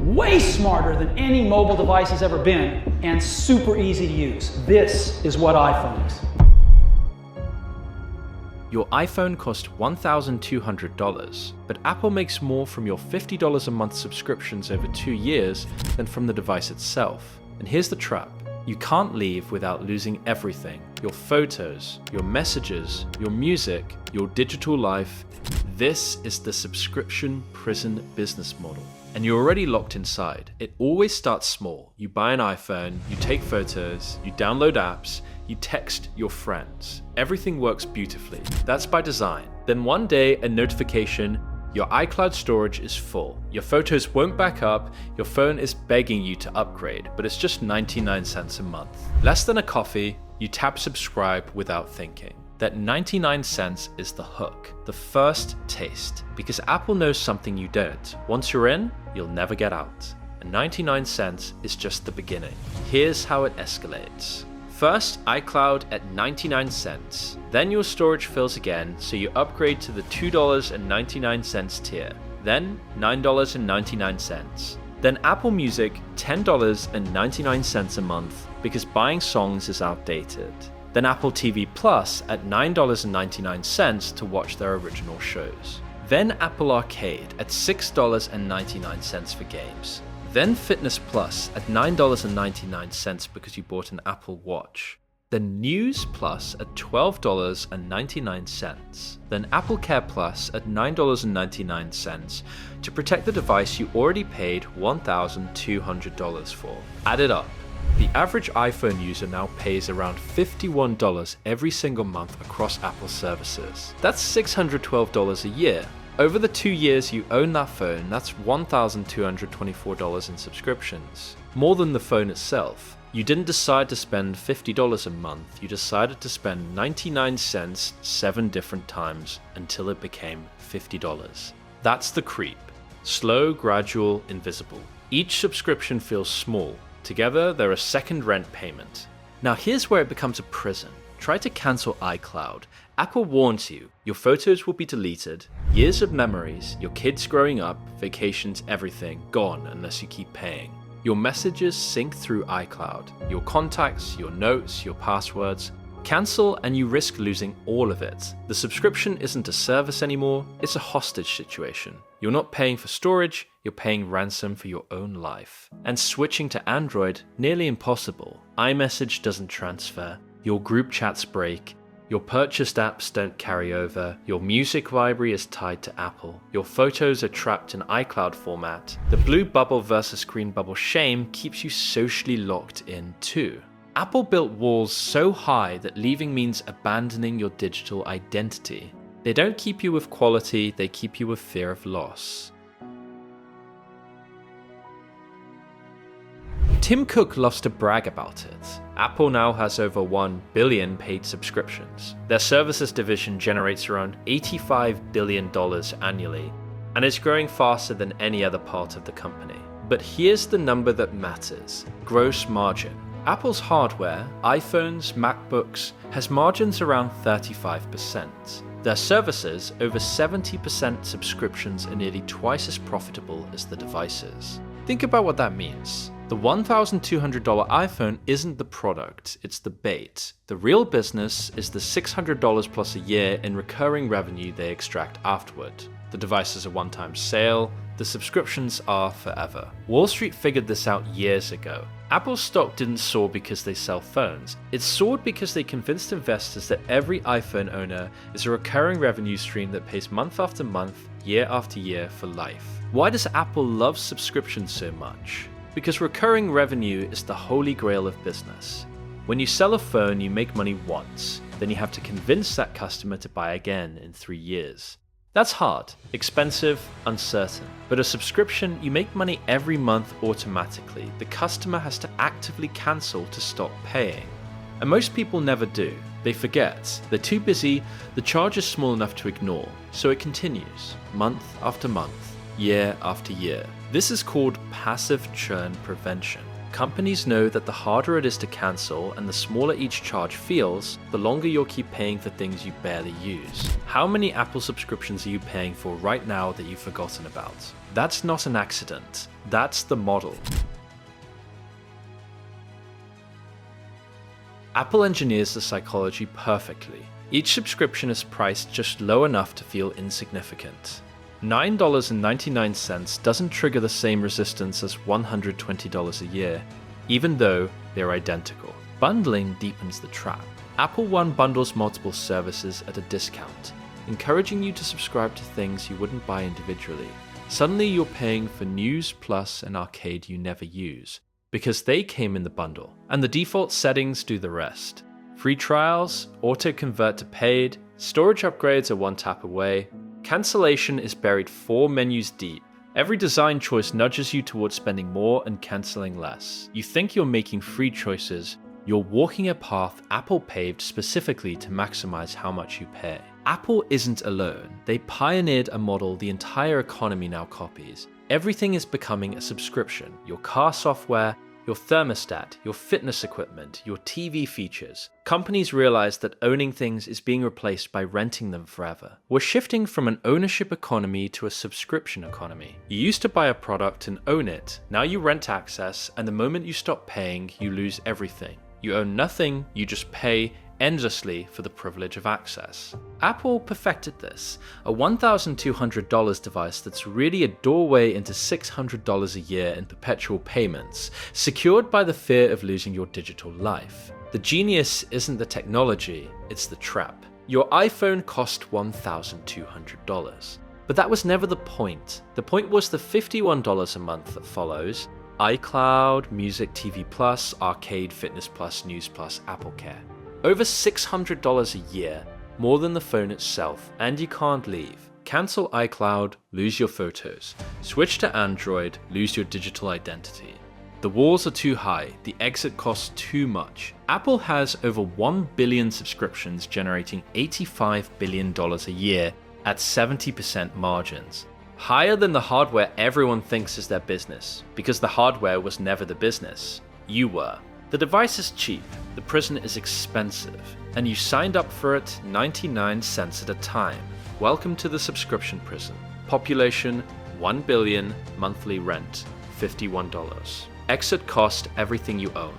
way smarter than any mobile device has ever been, and super easy to use. This is what iPhone is. Your iPhone cost $1,200, but Apple makes more from your $50 a month subscriptions over 2 years than from the device itself. And here's the trap. You can't leave without losing everything. Your photos, your messages, your music, your digital life. This is the subscription prison business model. And you're already locked inside. It always starts small. You buy an iPhone, you take photos, you download apps, you text your friends. Everything works beautifully. That's by design. Then one day, a notification, your iCloud storage is full. Your photos won't back up, your phone is begging you to upgrade, but it's just 99 cents a month. Less than a coffee, you tap subscribe without thinking. That 99 cents is the hook, the first taste, because Apple knows something you don't. Once you're in, you'll never get out. And 99 cents is just the beginning. Here's how it escalates. First, iCloud at 99 cents. Then your storage fills again, so you upgrade to the $2.99 tier. Then $9.99. Then Apple Music, $10.99 a month, because buying songs is outdated. Then Apple TV Plus at $9.99 to watch their original shows. Then Apple Arcade at $6.99 for games. Then Fitness Plus at $9.99 because you bought an Apple Watch. Then News Plus at $12.99. Then Apple Care Plus at $9.99 to protect the device you already paid $1,200 for. Add it up. The average iPhone user now pays around $51 every single month across Apple services. That's $612 a year. Over the 2 years you own that phone, that's $1,224 in subscriptions. More than the phone itself. You didn't decide to spend $50 a month, you decided to spend 99 cents 7 different times until it became $50. That's the creep. Slow, gradual, invisible. Each subscription feels small. Together, they're a second rent payment. Now here's where it becomes a prison. Try to cancel iCloud. Apple warns you, your photos will be deleted, years of memories, your kids growing up, vacations, everything, gone unless you keep paying. Your messages sync through iCloud, your contacts, your notes, your passwords. Cancel and you risk losing all of it. The subscription isn't a service anymore, it's a hostage situation. You're not paying for storage, you're paying ransom for your own life. And switching to Android, nearly impossible. iMessage doesn't transfer, your group chats break, your purchased apps don't carry over, your music library is tied to Apple, your photos are trapped in iCloud format. The blue bubble versus green bubble shame keeps you socially locked in too. Apple built walls so high that leaving means abandoning your digital identity. They don't keep you with quality, they keep you with fear of loss. Tim Cook loves to brag about it. Apple now has over 1 billion paid subscriptions. Their services division generates around $85 billion annually, and is growing faster than any other part of the company. But here's the number that matters: gross margin. Apple's hardware, iPhones, MacBooks, has margins around 35%. Their services, over 70% subscriptions, are nearly twice as profitable as the devices. Think about what that means. The $1,200 iPhone isn't the product, it's the bait. The real business is the $600 plus a year in recurring revenue they extract afterward. The device is a one-time sale, the subscriptions are forever. Wall Street figured this out years ago. Apple's stock didn't soar because they sell phones. It soared because they convinced investors that every iPhone owner is a recurring revenue stream that pays month after month, year after year for life. Why does Apple love subscriptions so much? Because recurring revenue is the holy grail of business. When you sell a phone, you make money once, then you have to convince that customer to buy again in 3 years. That's hard, expensive, uncertain. But a subscription, you make money every month automatically. The customer has to actively cancel to stop paying. And most people never do. They forget, they're too busy, the charge is small enough to ignore, so it continues, month after month, year after year. This is called passive churn prevention. Companies know that the harder it is to cancel and the smaller each charge feels, the longer you'll keep paying for things you barely use. How many Apple subscriptions are you paying for right now that you've forgotten about? That's not an accident. That's the model. Apple engineers the psychology perfectly. Each subscription is priced just low enough to feel insignificant. $9.99 doesn't trigger the same resistance as $120 a year, even though they're identical. Bundling deepens the trap. Apple One bundles multiple services at a discount, encouraging you to subscribe to things you wouldn't buy individually. Suddenly you're paying for News Plus and Arcade you never use, because they came in the bundle, and the default settings do the rest. Free trials, auto-convert to paid, storage upgrades are one tap away, cancellation is buried 4 menus deep. Every design choice nudges you towards spending more and cancelling less. You think you're making free choices, you're walking a path Apple paved specifically to maximize how much you pay. Apple isn't alone. They pioneered a model the entire economy now copies. Everything is becoming a subscription. Your car software, your thermostat, your fitness equipment, your TV features. Companies realize that owning things is being replaced by renting them forever. We're shifting from an ownership economy to a subscription economy. You used to buy a product and own it. Now you rent access, and the moment you stop paying, you lose everything. You own nothing, you just pay endlessly for the privilege of access. Apple perfected this, a $1,200 device that's really a doorway into $600 a year in perpetual payments, secured by the fear of losing your digital life. The genius isn't the technology, it's the trap. Your iPhone cost $1,200. But that was never the point. The point was the $51 a month that follows: iCloud, Music, TV Plus, Arcade, Fitness Plus, News Plus, Apple Care. Over $600 a year, more than the phone itself, and you can't leave. Cancel iCloud, lose your photos. Switch to Android, lose your digital identity. The walls are too high, the exit costs too much. Apple has over 1 billion subscriptions generating $85 billion a year at 70% margins. Higher than the hardware everyone thinks is their business, because the hardware was never the business. You were. The device is cheap, the prison is expensive, and you signed up for it 99 cents at a time. Welcome to the subscription prison. Population 1 billion, monthly rent $51. Exit cost everything you own.